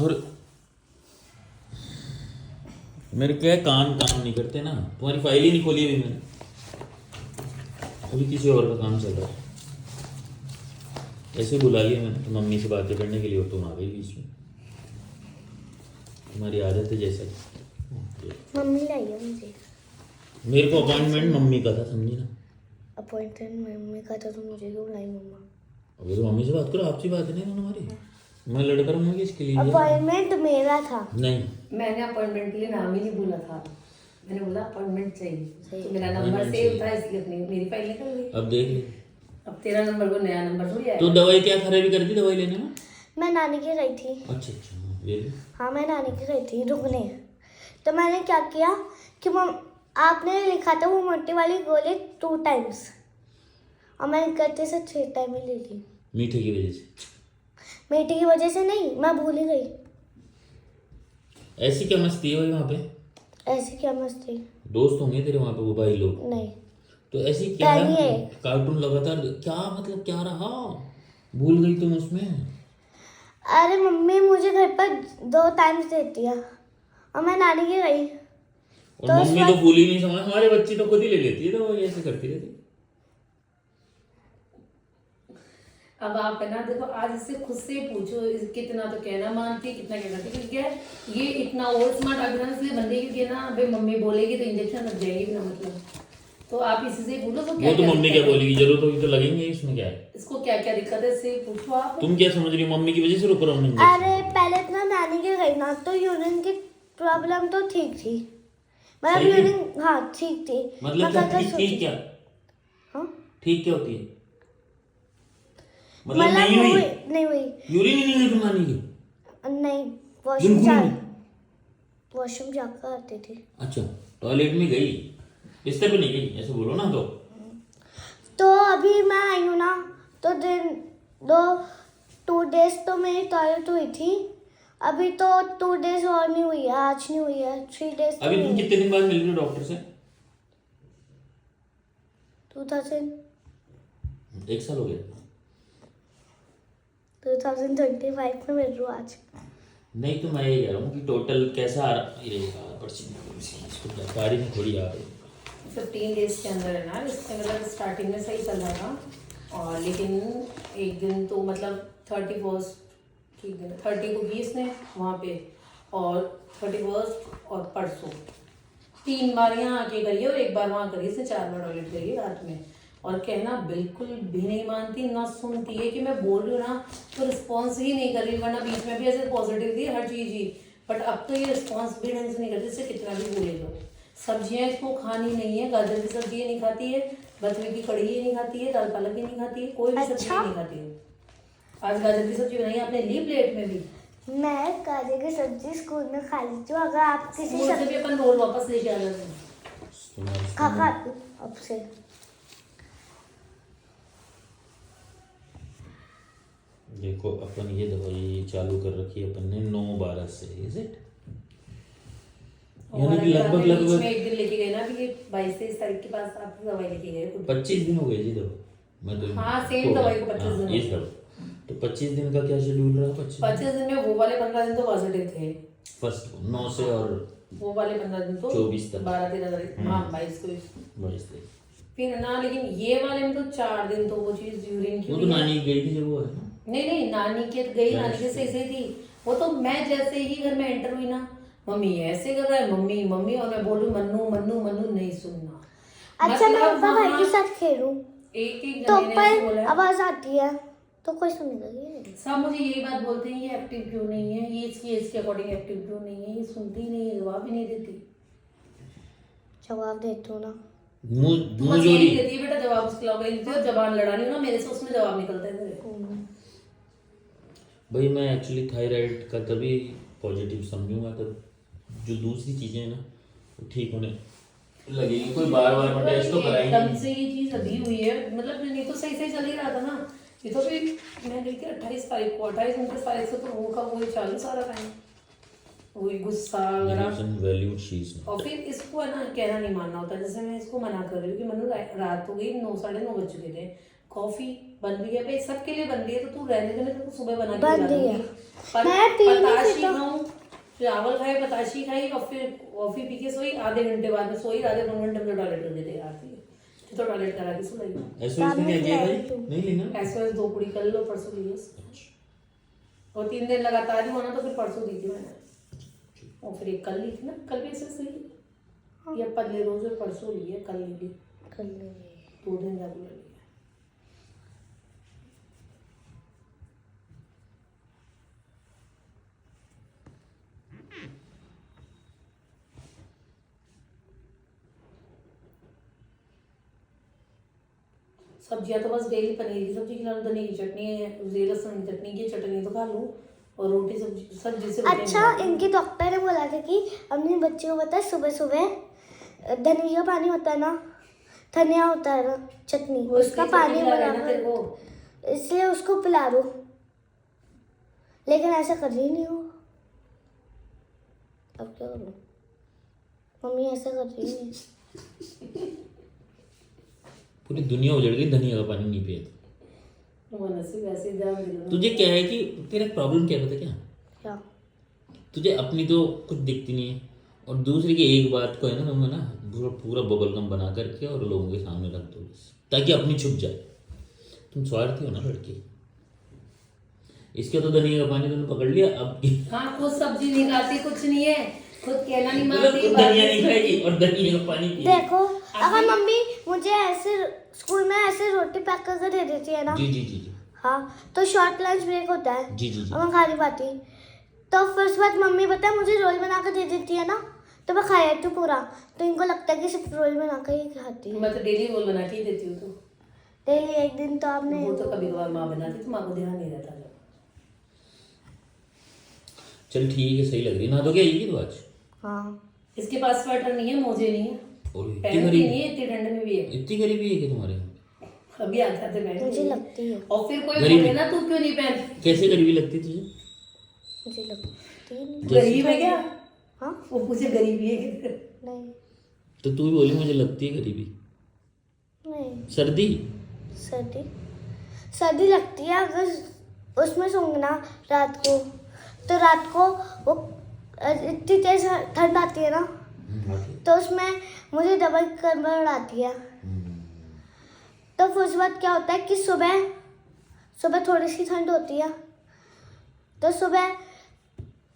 और मेरे क्या है, काम नहीं करते ना। तुम्हारी फाइल ही नहीं खोली अभी मैंने, अभी किसी और का काम चल रहा है। ऐसे बुला लिया मैंने तो मम्मी से बातें करने के लिए, और तुम आ गई बीच में। तुम्हारी आदत है जैसा। मम्मी लाई है मुझे। मेरे को अपॉइंटमेंट मम्मी का था, समझी ना। अपॉइंटमेंट मम्मी का था तो मुझे क्यों लाई मम्मा? अभी तो मम्मी से बात करो, आपसी बात नहीं है हमारी। मैं लड़का रहूँगा इसके लिए। अपॉइंटमेंट मेरा था। नहीं, मैंने अपॉइंटमेंट के लिए नाम ही नहीं बोला था, मैंने बोला अपॉइंटमेंट चाहिए, तो मेरा नंबर Appointment सेव चाहिए। था इसलिए अपनी मेरी फाइल निकल गई। अब देख ले। अब तेरा नंबर को नया नंबर थोड़ी आया। तो दवाई क्या खराबी कर दी दवाई लेने में? मैं नानी के गई थी। अच्छा, ले ले। हाँ मैं नानी के गई थी रुकने। तो मैंने क्या किया कि आपने लिखा था वो मोटी वाली गोली 2 टाइम्स, और मैंने गलती से 3 टाइम ही ले ली। मीठे की वजह से? मीठी की वजह से नहीं, मैं भूल ही गई। ऐसी क्या मस्ती है भाई वहाँ पे? ऐसी क्या मस्ती? दोस्त होंगे तेरे वहाँ पे वो भाई लोग? नहीं। तो ऐसी क्या पहली है। कार्टून लगातार क्या, मतलब क्या रहा? भूल गई तुम उसमें? अरे मम्मी मुझे घर पर 2 टाइम्स देती है, और मैं नानी के गई। और तो मम्मी तो भूल ही नहीं, समझ। हमारे बच्ची तो खुद ही ले लेती है, तो वो ऐसे करती रहती है। अब आप है ना, देखो आज इससे खुद से पूछो कितना तो कहना मानती है, कितना कहना, क्योंकि क्या है, ये इतना ओवर स्मार्ट अभियान इसलिए बन गई क्योंकि ना भाई मम्मी बोलेगी तो इंजेक्शन लग जाएगी बिना मतलब। तो आप इसी से पूछो तो वो तो मम्मी क्या बोलेगी, जरूरत होगी तो लगेंगे, इसमें क्या है? इसको क्या क्या दिक्कत है इससे पूछो आप। तुम क्या समझ रही हो, मम्मी की वजह से रुक रहा हूँ? अरे पहले इतना नानी के गई ना, तो यूरिन की प्रॉब्लम तो ठीक थी, मतलब सही है? यूरिन हाँ ठीक थी। मतलब क्या ठीक क्या? हाँ ठीक क्या होती है? मतलब मतलब नहीं हुई? नहीं हुई। यूरिन ही नहीं हुई तुम्हारी की? नहीं, बिल्कुल वॉशरूम जाकर आती थी। अच्छा, टॉयलेट में गई, बिस्तर पे नहीं गई, ऐसे बोलो ना। तो अभी मैं आई हूँ ना, तो 2 डेज तो मेरी टॉयलेट हुई थी। अभी तो 2 डेज और नहीं हुई है, आज नहीं हुई है, 3 डेज। अभी तुम कितने दिन बाद मिल रही हो डॉक्टर से? 1 साल हो गया? 2025 में मिल रही हूँ आज। नहीं, तो मैं ये कह रहा हूँ कि टोटल कैसा आ रहा? ये इसको गाड़ी में थोड़ी आ रही 15 डेज के अंदर है ना, इससे मतलब स्टार्टिंग में सही चल रहा था, और लेकिन एक दिन तो मतलब 31 ठीक दिन 30 को की इसने वहाँ पे, और 31 और परसों 3 बार यहाँ आके करी है, और 1 बार वहाँ करी, इसने 4 बार टॉयलेट करी है रात में। और कहना बिल्कुल भी नहीं मानती, ना सुनती है कि मैं बोल रही हूँ ना तो रिस्पॉन्स ही नहीं कर रही, वरना बीच में भी ऐसे पॉजिटिव थी हर चीज़ ही, बट अब तो ये रिस्पॉन्स भी ढंग से नहीं करती, इससे कितना भी बोले लो। सब्जियां इसको खानी नहीं है, गाजर की सब्जी ये नहीं खाती है, बथुए की कड़ी ये नहीं खाती है, दाल पालक ये नहीं खाती है, कोई भी सब्जी नहीं खाती है। आज गाजर की सब्जी बनाई आपने ली प्लेट में भी। मैं गाजर की सब्जी स्कूल में खा लेती हूँ, अगर आप किसी स्कूल से भी अपन रोल वापस लेके आ जाते हैं। खा अब से। देखो, अपन ये दवाई चालू कर रखी है अपन ने 9/12 से, इज इट? यानी कि लगभग एक दिन लेके गए ना, अभी ये 22 23 तारीख के पास आप दवाई लेके गए 25 दिन हो गए जी। दो मैं तो हाँ सेम दवाई को 25 दिन ये तो 25 दिन का क्या शेड्यूल रहा? 25 दिन में वो वाले 15 दिन तो पॉजिटिव थे फर्स्ट 9 से, और वो वाले 15 दिन तो 24 तक, 12 13 तारीख, हाँ 22 को 22 तक फिर ना, लेकिन ये वाले में तो 4 दिन तो वो चीज यूरिन की वो तो नानी गई थी जब वो है ना। नहीं नानी के गई, नानी के सही थी वो तो। मैं जैसे ही घर में एंटर हुई ना, मम्मी ऐसे कर रहा है, मम्मी मम्मी, और मैं बोल रही मन्नू मन्नू मन्नू, नहीं सुनना। अच्छा मैं पापा भाई के साथ खेलूं एक तो जने ने ऐसे बोला पर आवाज आती है तो कोई सुनेगा नहीं। सब मुझे यही बात बोलते हैं, ये एक्टिव क्यों नहीं है, ये इसकी एज के अकॉर्डिंग एक्टिव क्यों नहीं है, ये सुनती ही नहीं है, जवाब ही नहीं देती। जवाब देती हूँ ना, मुंह यही जोड़ी देती है बेटा जवाब, उसके अलावा नहीं देती, और जबान लड़ानी हो ना मेरे से, उसमें जवाब निकलता है तेरे। भाई। मैं एक्चुअली थायराइड का तभी पॉजिटिव समझूंगा तब जो दूसरी चीजें हैं ना वो ठीक होने लगेगी। कोई बार मैं टेस्ट तो कराएंगे एकदम से ये चीज अभी हुई है, मतलब नहीं तो सही सही चल ही रहा था ना। ये तो भी मैं गई थी 28 तारीख को, 28 29 तारीख से तो वो का वही चालू सारा टाइम, वही गुस्सा वगैरह। और फिर इसको है ना कहना नहीं मानना होता, जैसे मैं इसको मना कर रही हूँ कि मनु रात हो गई, 9 साढ़े 9 बज चुके थे, कॉफी बन रही है भाई, सबके लिए बन रही है, तो तू रहने देने तो सुबह बना के बन खिला रही है। दूंगी। मैं पी नहीं पताशी पीता। खाऊं, चावल खाए, पताशी खाई और फिर कॉफी पी के सोई, आधे घंटे बाद में सोई, आधे पौने घंटे में टॉयलेट करके तैयार थी, तो टॉयलेट करा के सुलाई। ऐसा इसमें क्या किया भाई? नहीं लेना। SOS 2 पूरी कर लो, परसों ली है। और 3 दिन लगातार ही होना, तो फिर परसों दी थी मैंने, और फिर एक कल ली थी ना, कल भी ऐसे सही या पहले रोज और परसों ली है, कल ली, कर लेंगे। 2 दिन रेगुलर ली है। सब्जियां तो बस डेली पनीर की सब्जी खिला लो, धनिया की चटनी है, जीरा लहसुन की चटनी की चटनी तो खा लूँ, और रोटी सब्जी सब्जी से रोटी अच्छा, इनके डॉक्टर ने बोला था कि अपने बच्चे को पता है सुबह सुबह धनिया का पानी होता है ना, धनिया होता है ना चटनी, वो उसका इसकी पानी चटनी खिला रहे हैं ना बनाकर तेरे को। इसलिए उसको पिला दो, लेकिन ऐसा कर रही नहीं हो। अब क्या करूं? मम्मी ऐसा कर रही है। पूरी दुनिया उजड़ गई, धनिया का पानी नहीं पिया तो। वो नसीब वैसे ही ध्यान दिला। तुझे क्या है कि तेरा प्रॉब्लम क्या पता क्या? क्या? तुझे अपनी तो कुछ दिखती नहीं है, और दूसरे की एक बात को है ना तुम ना पूरा पूरा बबल गम बना करके और लोगों के सामने रख दो बस, ताकि अपनी छुप जाए। तुम स्वार्थी हो ना लड़की। इसके तो धनिया का पानी तुमने पकड़ लिया, अब हाँ, खुद सब्जी नहीं खाती, कुछ नहीं है, खुद कहना नहीं मतलब मानती, खुद धनिया नहीं खाएगी और धनिया का पानी पिएगी। देखो, अगर मम्मी मुझे ऐसे स्कूल में ऐसे रोटी पैक करके दे देती है ना, जी जी जी जी हाँ, तो शॉर्ट लंच ब्रेक होता है, जी जी जी। और मैं खा नहीं पाती, तो फिर उसके बाद मम्मी पता है मुझे रोल बना कर दे देती है ना, तो मैं खा जाती हूँ पूरा, तो इनको लगता है कि सिर्फ रोल बना कर ही खाती है। मैं तो डेली रोल बना के ही देती हूँ। तो डेली एक दिन तो आपने वो तो कभी कभार माँ बनाती, तो माँ को ध्यान नहीं रहता जब। चल ठीक है, सही लग रही। ना तो क्या ये तो आज हाँ, इसके पास स्वेटर नहीं है, मोजे नहीं है, और इतनी पहनती गरीबी, नहीं है, इतनी ठंड में भी है। इतनी गरीबी है कि तुम्हारे यहाँ? अभी आ जाते मुझे पहन, लगती है, और फिर कोई गरीबी। बोले ना तू क्यों नहीं पहन, कैसे गरीबी लगती तुझे? मुझे लगती नहीं। गरीब है क्या? हाँ, वो मुझे गरीबी है क्या? नहीं तो तू भी बोली मुझे लगती है गरीबी। नहीं, सर्दी? सर्दी सर्दी लगती है अगर उसमें सोऊंगी ना रात को, तो रात को वो इतनी तेज ठंड आती है ना, तो उसमें मुझे डबल करवट आती है, तो फिर उसके बाद क्या होता है कि सुबह सुबह थोड़ी सी ठंड होती है, तो सुबह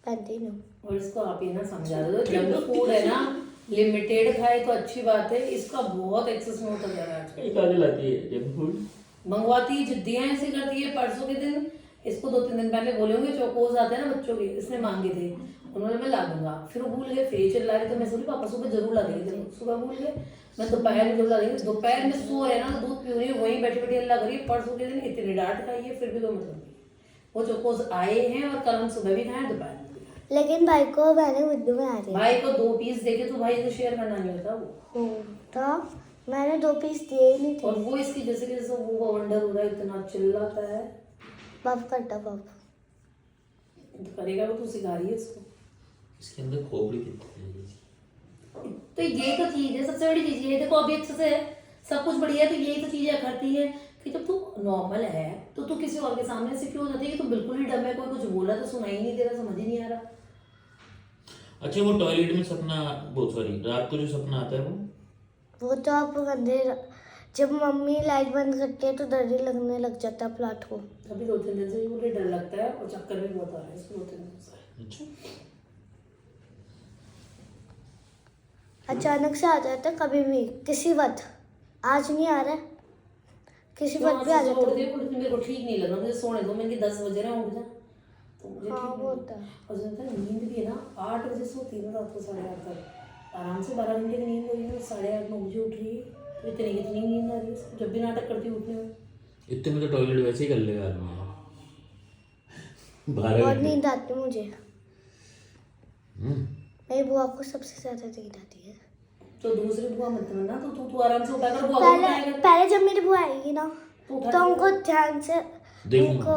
पहनती नहीं हूँ। और इसको आप ये ना समझा दो, जंक फूड है ना, लिमिटेड खाए तो अच्छी बात है, इसका बहुत एक्सेस में होता जा रहा है आजकल। कहाँ लाती है जंक फूड? मंगवाती है, जिद्दियां ऐसी करती है। परसों के दिन इसको 2-3 दिन पहले बोले होंगे, चोकोज आते हैं ना बच्चों के, इसने मांगे थे, उन्होंने मैं ला दूंगा, फिर वो भूल गए, फिर चिल्ला रही, तो मैं बोली पापा सुबह जरूर ला देंगे, सुबह भूल गए, मैं दोपहर में जरूर ला देंगे, दोपहर में सो रहे ना, दूध पी रही है, वहीं बैठी बैठी अल्लाह करिए, परसों के दिन इतनी डांट खाई है, फिर भी कोई मतलब नहीं। वो चोकोज आए हैं, और कल हम सुबह भी खाए, दोपहर में भी खाए। लेकिन भाई को मैंने बुद्धू में आ दिया, भाई को 2 पीस देके तो भाई को शेयर करना नहीं होता वो, तो मैंने 2 पीस दिए ही नहीं थे। और वो इसकी जैसे कि जैसे वो वंडर हो रहा है, इतना चिल्लाता है, बाप करता बाप। तो करेगा वो, तो सिखा रही है इसको। इसके अंदर खोपड़ी कितनी है? तो ये तो चीज है, सबसे बड़ी चीज ये देखो, अभी अच्छे से सब कुछ बढ़िया है, तो यही तो चीजें करती है कि जब तू नॉर्मल है तो तू किसी और के सामने से क्यों हो जाती है कि तू बिल्कुल ही डम है, कोई कुछ बोला तो सुनाई नहीं दे रहा, समझ ही नहीं आ रहा। अच्छा, वो टॉयलेट में सपना, बहुत सॉरी, रात को जो सपना आता है वो तो आप अंधेरा, जब मम्मी लाइट बंद करती है तो डर ही लगने लग जाता है प्लाट को। अभी 2-3 दिन से मुझे डर लगता है, और चक्कर भी बहुत आ रहा है इसको 2-3 दिन से। अच्छा, अचानक से आ जाता है कभी भी, किसी वक्त, आज नहीं आ रहा है, किसी वक्त भी आ जाता है। मेरे को ठीक नहीं लग रहा, मुझे सोने दो, मैंने 10 बजे रहे उठ जा, तो मुझे हाँ, ठीक वो नहीं। होता है। और जनता नींद भी है ना, 8 बजे सोती है रात को, 8:30 तक आराम से 12 घंटे की नींद हो रही है, 8:30-9 बजे उठ रही है, तो इतनी नींद आ रही है इसको, जब भी नाटक करती है उठने में। इतने में तो टॉयलेट वैसे ही कर लेगा आदमी। 12 बहुत घंटे। नींद आती है मुझे, मेरी बुआ को सबसे ज्यादा नींद आती है। तो दूसरी बुआ मत बनना, तो तू आराम से उठा कर, बुआ को पहले उठाएगा पहले जब मेरी बुआ आएगी ना, तो उठा तो उनको ध्यान से देखूंगा। उनको,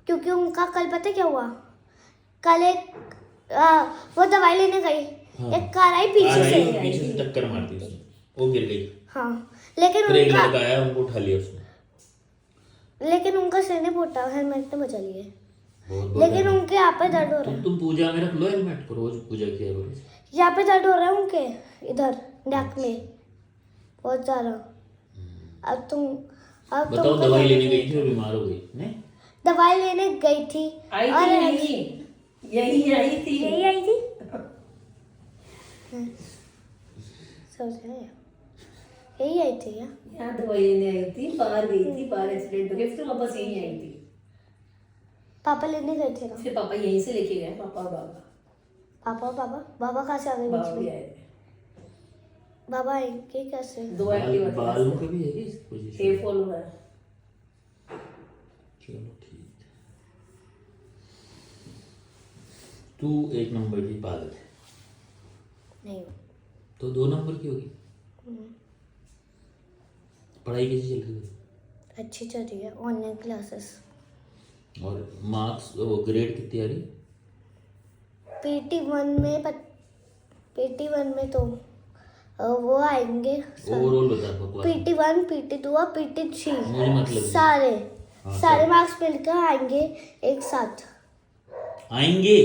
क्योंकि उनका कल पता है क्या हुआ, कल एक वो दवाई लेने गई, हाँ। एक कार आई पीछे से, पीछे से टक्कर मार दी उसने, वो गिर गई, हाँ, लेकिन फिर एक उनका लड़का आया, उनको उठा लिया उसने। लेकिन उनका सिर नहीं फूटा, हेलमेट ने बचा लिए। बहुत लेकिन उनके यहाँ पे दर्द हो रहा है, तुम पूजा में रख लो हेलमेट को, रोज पूजा किया करो। यहाँ पे दर्द हो रहा है उनके, इधर नाक में बहुत ज्यादा। अब बताओ, तुमको दवाई जाने लेने की- गई थी और बीमार हो गई नहीं? दवाई लेने गई थी आई और थी यही आई थी। यही आई थी। समझ गए? यही आई थी यार। यहाँ दवाई लेने आई थी, बाहर गई थी, बाहर एक्सीडेंट हो गया, फिर वापस यहीं आई थी। पापा लेने गए थे ना। फिर पापा यहीं से लेके गए, पापा और बाबा। बाबा कहाँ से आ गए बाबा बीच भी में? आए थे। बाबा आएंगे कैसे? दो एक्टिव बालों का भी है क्या इस पोजीशन? हेयर फॉल हो रहा है। चलो ठीक है। तू 1 नंबर की पागल है, नहीं। तो 2 नंबर की होगी। पढ़ाई कैसी चल रही है? अच्छी चल रही है, ऑनलाइन क्लासेस। और मार्क्स, वो ग्रेड कितनी आ रही? PT1 में तो वो आएंगे ओवरऑल बता बकवास। PT1, PT2 और PT3 मुझे मतलब सारे हाँ, सारे मार्क्स मिलकर आएंगे एक साथ। आएंगे।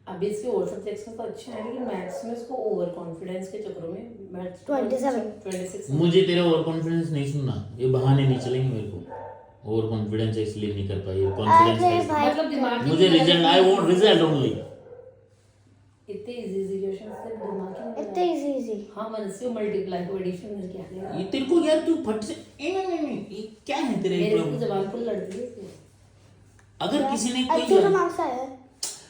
अभी इसके और सब्जेक्ट्स में तो अच्छे हैं, लेकिन मैथ्स में इसको ओवर कॉन्फिडेंस के चक्करों में मैथ्स 26 मुझे तेरा ओवर कॉन्फिडेंस नहीं सुनना, ये बहाने नहीं चलेंगे मेरे को। ओवर कॉन्फिडेंस है इसलिए नहीं कर पाई, अरे कॉन्फिडेंस भाई, मतलब दिमाग मुझे result, I want result only. इतने इजी क्वेश्चन से दिमाग की इतने इजी। हाँ, मन से मल्टीप्लाई को एडिशन करके आ गया। ये तेरे को यार, तू फट से ये क्या है तेरे मेरे प्रॉब्लम? को जबान फुल लड़ती है इसलिए। अगर किसी ने अच्छे तो कोई मार्क्स आए हैं।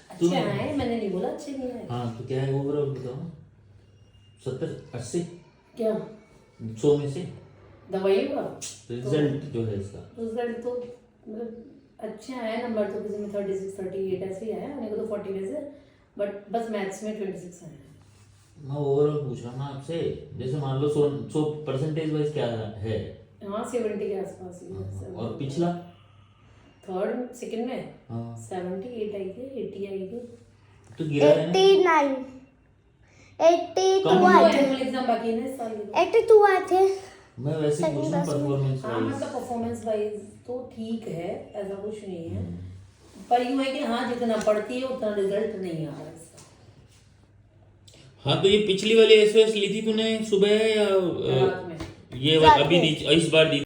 अच्छे आए, मैंने नहीं बोला अच्छे नहीं आए। हाँ, तो क्या है ओवरऑल बताओ? 70 80 क्या 100 में से दवाई का रिजल्ट जो है इसका? रिजल्ट तो मतलब अच्छे आए नंबर, तो किसी में 36 38 ऐसे ही आया, मेरे को तो 40 में से, बट बस मैथ्स में 26 आए। मैं ओवरऑल पूछ रहा हूँ ना आपसे, जैसे मान लो 100 परसेंटेज वाइज क्या है? हाँ 70 के आसपास ही है। और पिछला थर्ड सेकंड में हाँ 78 आई थी, 80 आई थी। तो गिरा है ना? 89 82 कम आए थे। एनुअल एग्जाम बाकी है ना इस साल के। 82 आए थे। मैं वैसे पूछ रहा हूँ परफॉर्मेंस हाँ वाइज। मतलब परफॉर्मेंस वाइज तो ठीक है, ऐसा कुछ नहीं है, पर यूँ है कि हाँ जितना पढ़ती है उतना रिजल्ट नहीं आ रहा है इसका। हाँ, तो ये पिछली वाली एसओएस ली थी तूने सुबह या रात में ये रात अभी में। दी, इस बार दी?